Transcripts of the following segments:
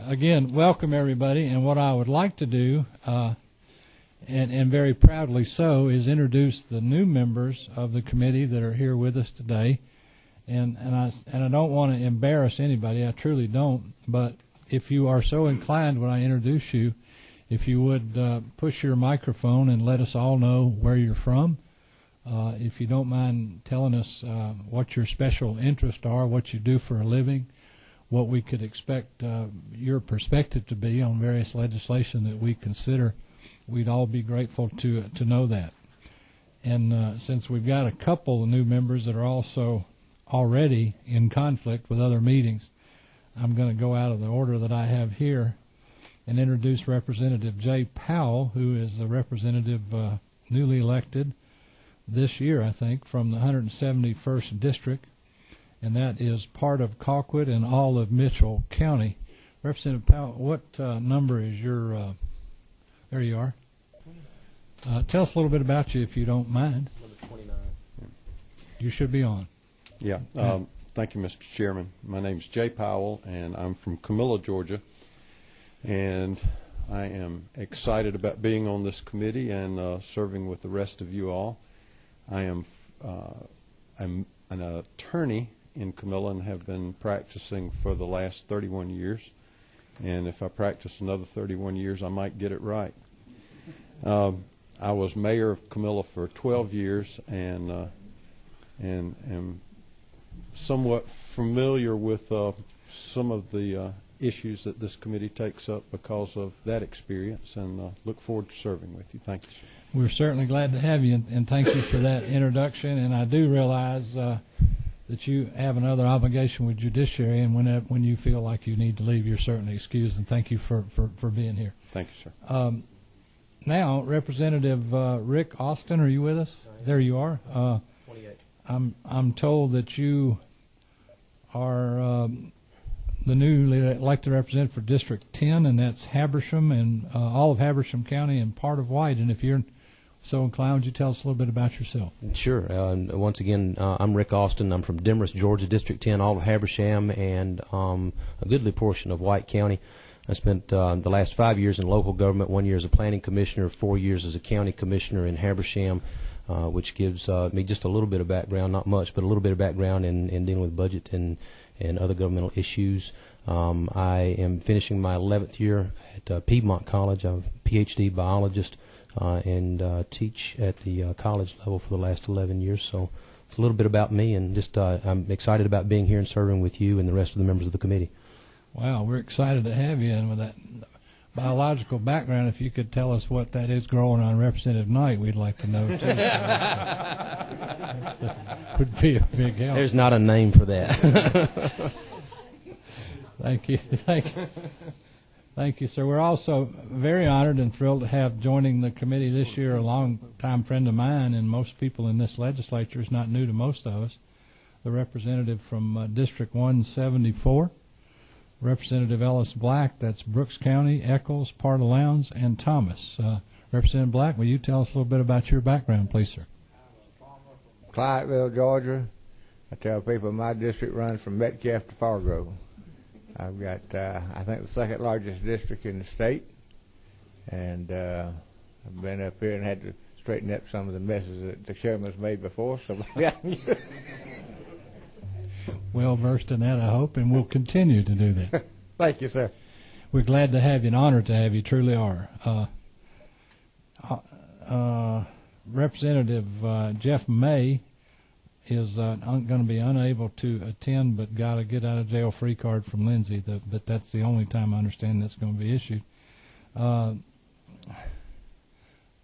Again, welcome everybody, and what I would like to do, and very proudly so, is introduce the new members of the committee that are here with us today. And I don't want to embarrass anybody, I truly don't, but if you are so inclined when I introduce you, if you would push your microphone and let us all know where you're from. If you don't mind telling us what your special interests are, what you do for a living, what we could expect your perspective to be on various legislation that we consider, we'd all be grateful to know that. And since we've got a couple of new members that are also already in conflict with other meetings, I'm going to go out of the order that I have here and introduce Representative Jay Powell, who is the representative newly elected this year, I think, from the 171st District, and that is part of Colquitt and all of Mitchell County. Representative Powell, what number is your, there you are. Tell us a little bit about you, if you don't mind. Number 29. You should be on. Yeah. Thank you, Mr. Chairman. My name is Jay Powell, and I'm from Camilla, Georgia. And I am excited about being on this committee and serving with the rest of you all. I'm an attorney in Camilla and have been practicing for the last 31 years. And if I practice another 31 years, I might get it right. I was mayor of Camilla for 12 years and am somewhat familiar with some of the issues that this committee takes up because of that experience, and look forward to serving with you. Thank you, sir. We're certainly glad to have you, and thank you for that introduction. And I do realize that you have another obligation with judiciary, and when you feel like you need to leave, you're certainly excused, and thank you for being here. Thank you, sir. Now, Representative Rick Austin, are you with us? There you are. 28. I'm told that you are the newly elected representative for District 10, and that's Habersham and all of Habersham County and part of White. And if you're so inclined, would you tell us a little bit about yourself? Sure. Once again, I'm Rick Austin. I'm from Demorest, Georgia, District 10, all of Habersham, and a goodly portion of White County. I spent the last 5 years in local government, 1 year as a planning commissioner, 4 years as a county commissioner in Habersham, which gives me just a little bit of background, not much, but a little bit of background in dealing with budget and other governmental issues. I am finishing my 11th year at Piedmont College. I'm a PhD biologist and teach at the college level for the last 11 years. So it's a little bit about me, and just I'm excited about being here and serving with you and the rest of the members of the committee. Wow, we're excited to have you, and with that biological background, if you could tell us what that is growing on Representative Knight, we'd like to know, too. Would be a big help. There's not a name for that. Thank you. Thank you, sir. We're also very honored and thrilled to have joining the committee this year a long-time friend of mine, and most people in this legislature is not new to most of us, the representative from District 174. Representative Ellis Black, that's Brooks County, Eccles, part of Lowndes, and Thomas. Representative Black, will you tell us a little bit about your background, please, sir? Clydeville, Georgia. I tell people my district runs from Metcalf to Fargo. I've got, I think, the second largest district in the state, and I've been up here and had to straighten up some of the messes that the chairman's made before. So well versed in that, I hope, and we'll continue to do that. Thank you, sir. We're glad to have you and honored to have you, truly are. Representative Jeff May is going to be unable to attend, but got a get out of jail free card from Lindsey. But that's the only time I understand that's going to be issued. Let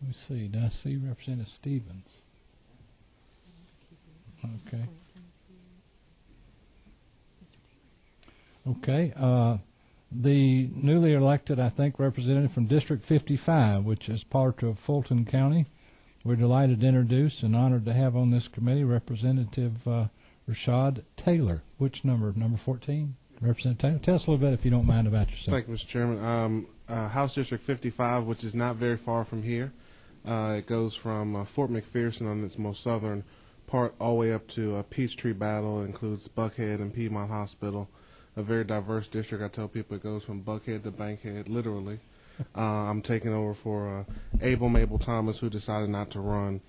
me see. Did I see Representative Stevens? Okay. Okay. The newly elected, I think, representative from District 55, which is part of Fulton County. We're delighted to introduce and honored to have on this committee Representative Rashad Taylor. Which number? Number 14? Representative Taylor. Tell us a little bit, if you don't mind, about yourself. Thank you, Mr. Chairman. House District 55, which is not very far from here. It goes from Fort McPherson on its most southern part all the way up to Peachtree Battle. It includes Buckhead and Piedmont Hospital. a very diverse district. I tell people it goes from Buckhead to Bankhead, literally. I'm taking over for Mabel Thomas, who decided not to run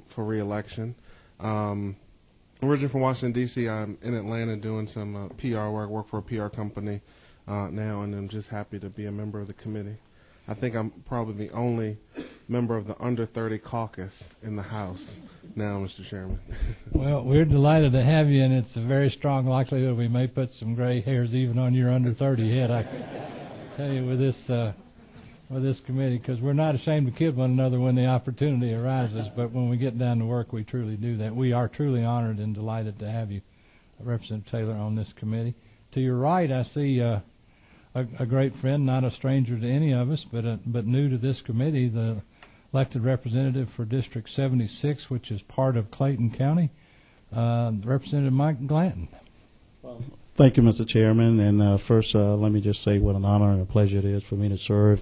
for re-election. Originally from Washington, D.C., I'm in Atlanta doing some PR work. I work for a PR company now, and I'm just happy to be a member of the committee. I think I'm probably the only member of the under 30 caucus in the House now, Mr. Chairman. Well, we're delighted to have you, and it's a very strong likelihood we may put some gray hairs even on your under 30 head. I can tell you with this committee, because we're not ashamed to kid one another when the opportunity arises, but when we get down to work, we truly do that. We are truly honored and delighted to have you, Representative Taylor, on this committee. To your right, I see a great friend, not a stranger to any of us, but new to this committee, the elected representative for District 76, which is part of Clayton County, Representative Mike Blanton. Thank you, Mr. Chairman. And first, let me just say what an honor and a pleasure it is for me to serve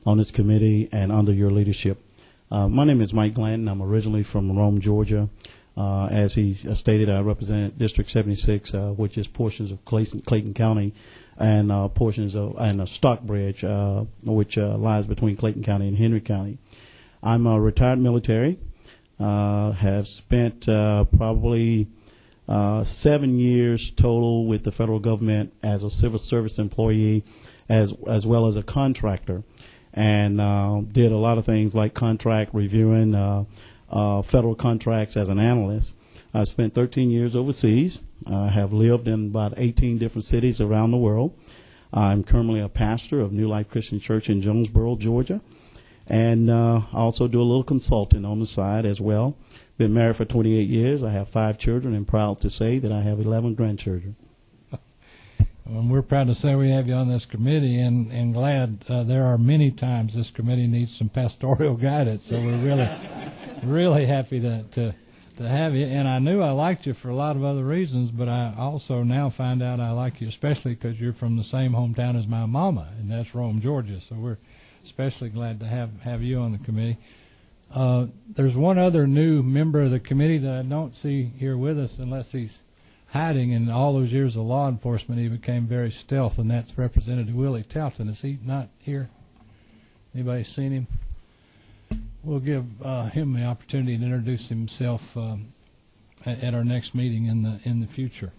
on this committee and under your leadership. My name is Mike Blanton. I'm originally from Rome, Georgia. As he stated, I represent District 76, which is portions of Clayton County and portions of Stockbridge, which lies between Clayton County and Henry County. I'm a retired military. Have spent probably 7 years total with the federal government as a civil service employee, as well as a contractor, and did a lot of things like contract reviewing, federal contracts as an analyst. I spent 13 years overseas. I have lived in about 18 different cities around the world. I'm currently a pastor of New Life Christian Church in Jonesboro, Georgia, and I also do a little consulting on the side as well. Been married for 28 years. I have 5 children, and proud to say that I have 11 grandchildren. And we're proud to say we have you on this committee, and glad there are many times this committee needs some pastoral guidance. So we're really happy to have you. And I knew I liked you for a lot of other reasons, but I also now find out I like you especially because you're from the same hometown as my mama, and that's Rome, Georgia. So we're especially glad to have you on the committee. There's one other new member of the committee that I don't see here with us unless he's hiding. In all those years of law enforcement, he became very stealth, and that's Representative Willie Talton. Is he not here? Anybody seen him? We'll give him the opportunity to introduce himself at our next meeting in the future.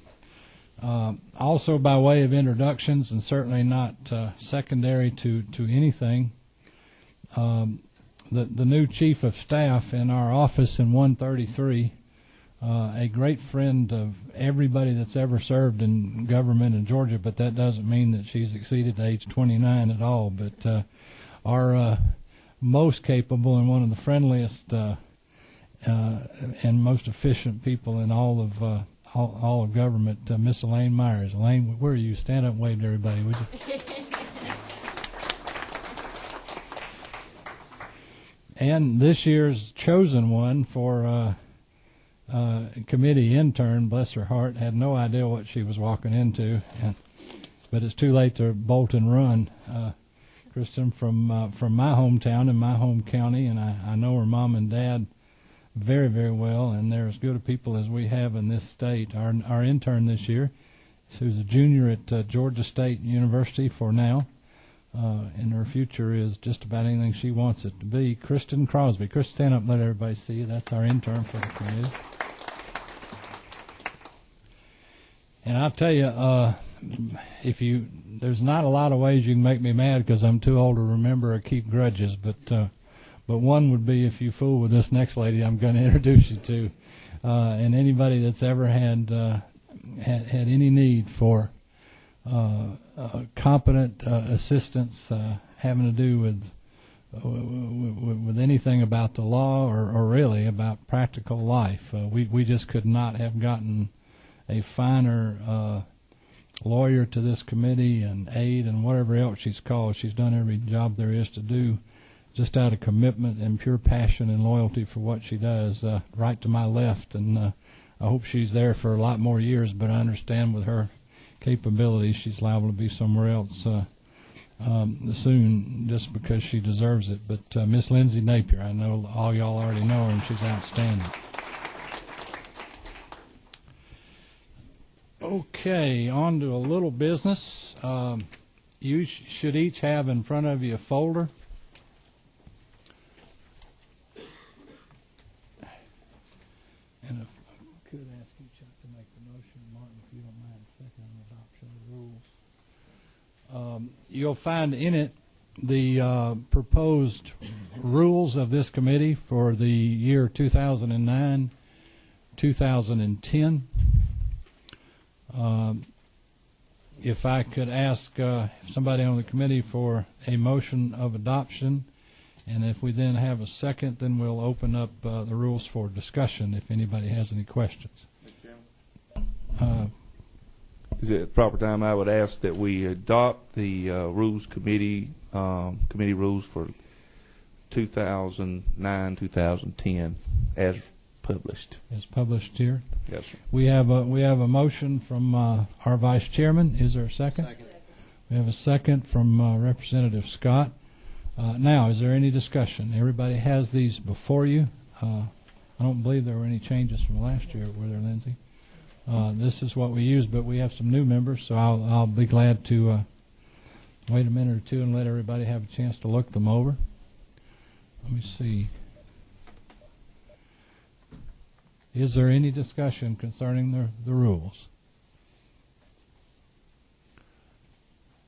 Also, by way of introductions, and certainly not secondary to anything, the new chief of staff in our office in 133, a great friend of everybody that's ever served in government in Georgia, but that doesn't mean that she's exceeded age 29 at all. But our most capable and one of the friendliest and most efficient people in all of government, Miss Elaine Meyers. Elaine, where are you? Stand up and wave to everybody, would you? And this year's chosen one for committee intern, bless her heart, had no idea what she was walking into, but it's too late to bolt and run. Kristin from my hometown and my home county, and I know her mom and dad very, very well, and they're as good a people as we have in this state. Our intern this year, who's a junior at Georgia State University for now, and her future is just about anything she wants it to be, Kristin Crosby. Kristin, stand up and let everybody see you. That's our intern for the committee. And I'll tell you, there's not a lot of ways you can make me mad because I'm too old to remember or keep grudges, but one would be if you fool with this next lady I'm going to introduce you to, and anybody that's ever had any need for competent assistance having to do with anything about the law or really about practical life. We just could not have gotten a finer lawyer to this committee and aide and whatever else she's called. She's done every job there is to do just out of commitment and pure passion and loyalty for what she does, right to my left. And I hope she's there for a lot more years, but I understand with her capabilities she's liable to be somewhere else soon just because she deserves it. But Miss Lindsey Napier, I know all y'all already know her, and she's outstanding. Okay, on to a little business. You should each have in front of you a folder. And if I could ask each to make the motion, Martin, if you don't mind, second on adoption of the rules. You'll find in it the proposed rules of this committee for the year 2009, 2010. If I could ask somebody on the committee for a motion of adoption, and if we then have a second, then we'll open up the rules for discussion if anybody has any questions. Is it at proper time? I would ask that we adopt the rules committee rules for 2009-2010 as published. As published here. Yes, sir. We have a motion from our vice chairman. Is there a second? Second. We have a second from Representative Scott. Now, is there any discussion? Everybody has these before you. I don't believe there were any changes from last year, were there, Lindsey? This is what we use, but we have some new members, so I'll be glad to wait a minute or two and let everybody have a chance to look them over. Let me see. Is there any discussion concerning the rules?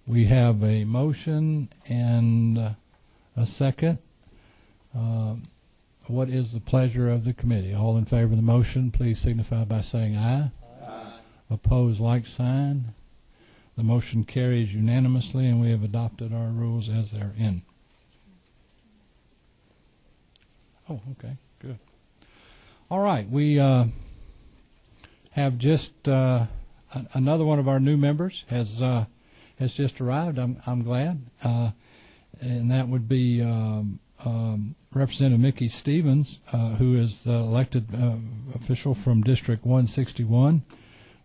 We have a motion and a second. What is the pleasure of the committee? All in favor of the motion, please signify by saying aye. Aye. Opposed, like sign. The motion carries unanimously, and we have adopted our rules as they're in. Oh, okay, good. All right, we have just another one of our new members has just arrived. I'm glad, and that would be Representative Mickey Stevens, who is elected official from District 161,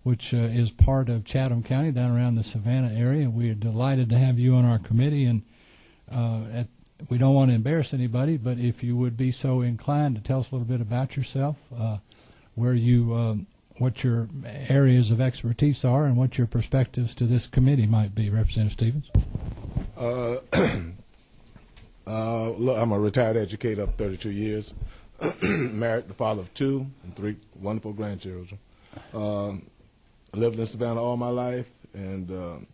which is part of Chatham County down around the Savannah area. We are delighted to have you on our committee, and we don't want to embarrass anybody, but if you would be so inclined to tell us a little bit about yourself, where you, what your areas of expertise are, and what your perspectives to this committee might be, Representative Stevens. Look, I'm a retired educator of 32 years, married, the father of 2 and 3 wonderful grandchildren. I lived in Savannah all my life and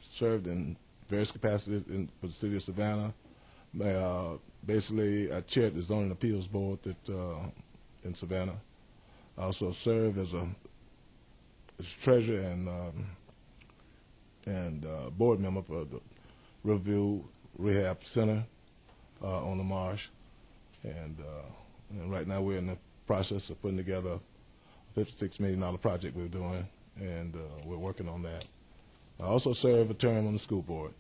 served in various capacities for the city of Savannah. Basically, I chaired the Zoning Appeals Board in Savannah. I also served as treasurer and board member for the Review Rehab Center on the Marsh. And right now we're in the process of putting together a $56 million project we're doing, and we're working on that. I also serve a term on the school board,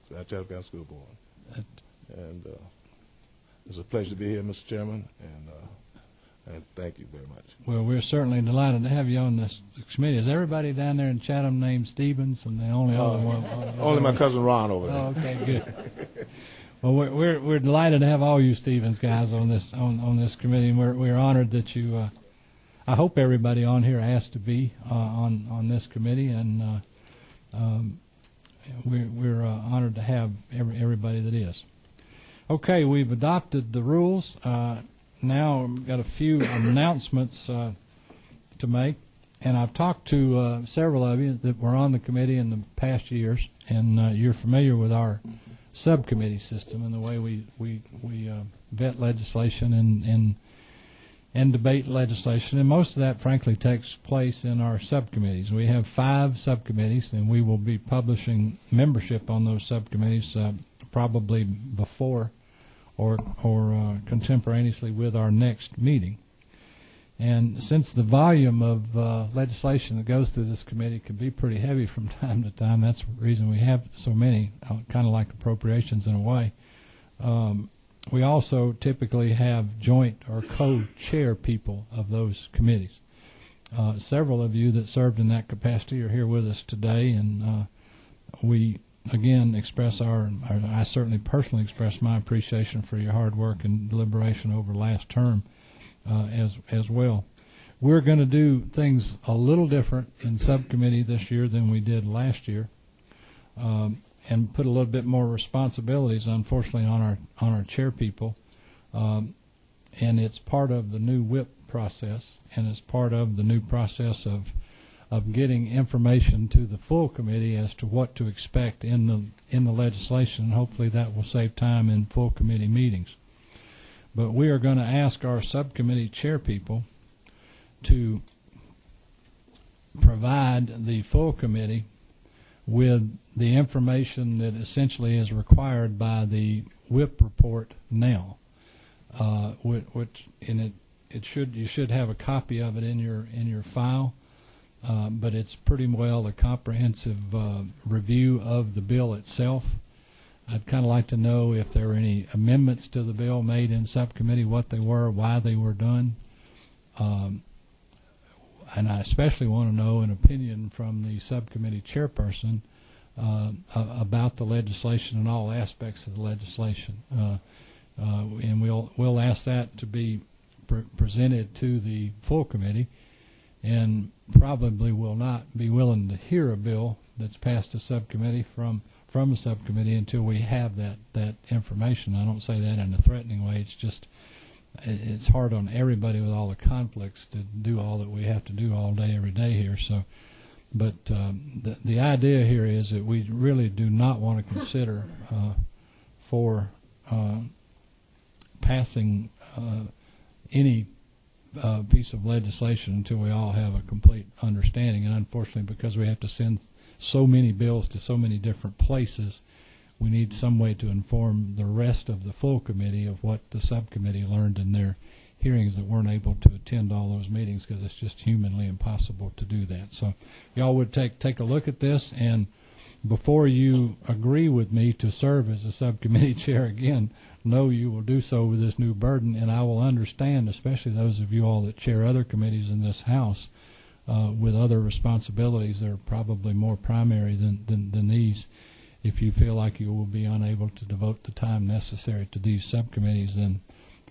so I Chatham County School Board. And it's a pleasure to be here, Mr. Chairman, and thank you very much. Well, we're certainly delighted to have you on this committee. Is everybody down there in Chatham named Stevens, and the only other one? Only my cousin Ron over there. Oh, okay, good. Well, we're delighted to have all you Stevens guys on this committee, and we're honored that you. I hope everybody on here asked to be on this committee, and we're honored to have everybody that is. Okay, we've adopted the rules. Now we've got a few announcements to make, and I've talked to several of you that were on the committee in the past years, and you're familiar with our subcommittee system and the way we vet legislation and debate legislation, and most of that, frankly, takes place in our subcommittees. We have 5 subcommittees, and we will be publishing membership on those subcommittees probably before or contemporaneously with our next meeting. And since the volume of legislation that goes through this committee can be pretty heavy from time to time, that's the reason we have so many, kind of like appropriations in a way. We also typically have joint or co-chair people of those committees. Several of you that served in that capacity are here with us today, and we again I certainly personally express my appreciation for your hard work and deliberation over last term as well. we're going to do things a little different in subcommittee this year than we did last year, and put a little bit more responsibilities, unfortunately, on our chair people. And it's part of the new whip process, and it's part of the new process of getting information to the full committee as to what to expect in the legislation. And hopefully that will save time in full committee meetings. But we are going to ask our subcommittee chair people to provide the full committee with the information that essentially is required by the whip report now, which in you should have a copy of it in your file, but it's pretty well a comprehensive review of the bill itself. I'd kind of like to know if there were any amendments to the bill made in subcommittee, what they were, why they were done. And I especially want to know an opinion from the subcommittee chairperson about the legislation and all aspects of the legislation. And we'll ask that to be presented to the full committee, and probably will not be willing to hear a bill that's passed a subcommittee from a subcommittee until we have that information. I don't say that in a threatening way. It's just it's hard on everybody with all the conflicts to do all that we have to do all day, every day here. So, but the idea here is that we really do not want to consider for passing any piece of legislation until we all have a complete understanding. And unfortunately, because we have to send so many bills to so many different places, we need some way to inform the rest of the full committee of what the subcommittee learned in their hearings that weren't able to attend all those meetings, because it's just humanly impossible to do that. So y'all would take a look at this, and before you agree with me to serve as a subcommittee chair again, know you will do so with this new burden, and I will understand, especially those of you all that chair other committees in this House with other responsibilities that are probably more primary than these. If you feel like you will be unable to devote the time necessary to these subcommittees, then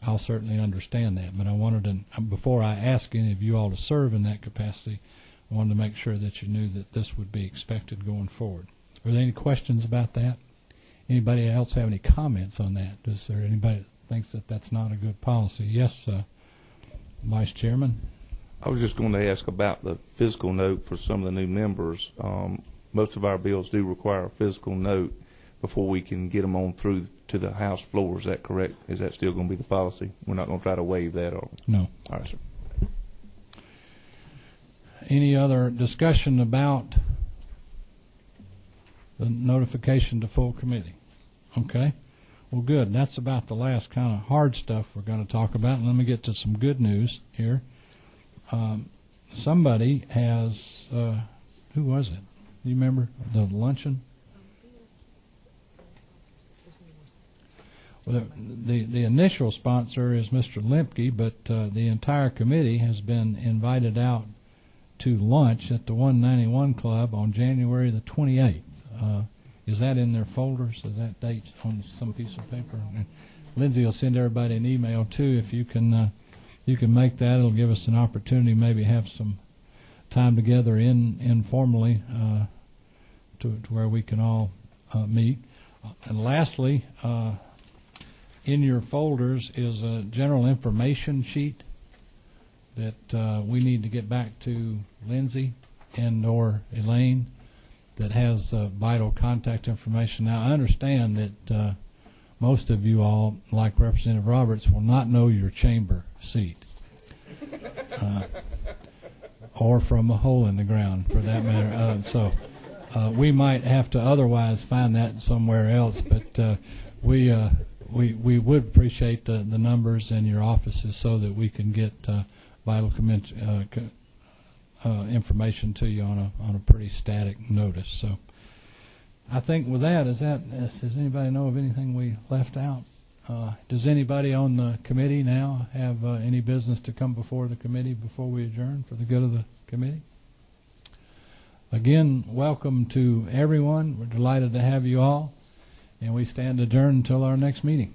I'll certainly understand that. But I wanted to, before I ask any of you all to serve in that capacity, I wanted to make sure that you knew that this would be expected going forward. Are there any questions about that? Anybody else have any comments on that? Is there anybody that thinks that that's not a good policy? Yes, Vice Chairman. I was just going to ask about the physical note for some of the new members. Most of our bills do require a physical note before we can get them on through to the House floor. Is that correct? Is that still going to be the policy? We're not going to try to waive that? Or no. All right, sir. Any other discussion about the notification to full committee? Okay. Well, good. That's about the last kind of hard stuff we're going to talk about. And let me get to some good news here. Somebody has, who was it? Do you remember the luncheon? Well, the initial sponsor is Mr. Lemke, but the entire committee has been invited out to lunch at the 191 Club on January the 28th. Is that in their folders? Is that date on some piece of paper? And Lindsey will send everybody an email too. If you can make that, it'll give us an opportunity, maybe have some time together informally to where we can all meet. And lastly, in your folders is a general information sheet that we need to get back to Lindsey and or Elaine that has vital contact information. Now, I understand that most of you all, like Representative Roberts, will not know your chamber seat. Or from a hole in the ground, for that matter. So we might have to otherwise find that somewhere else, but we would appreciate the numbers in your offices so that we can get vital information to you on a pretty static notice. So I think with that, does anybody know of anything we left out? Does anybody on the committee now have any business to come before the committee before we adjourn for the good of the committee? Again, welcome to everyone. We're delighted to have you all, and we stand adjourned until our next meeting.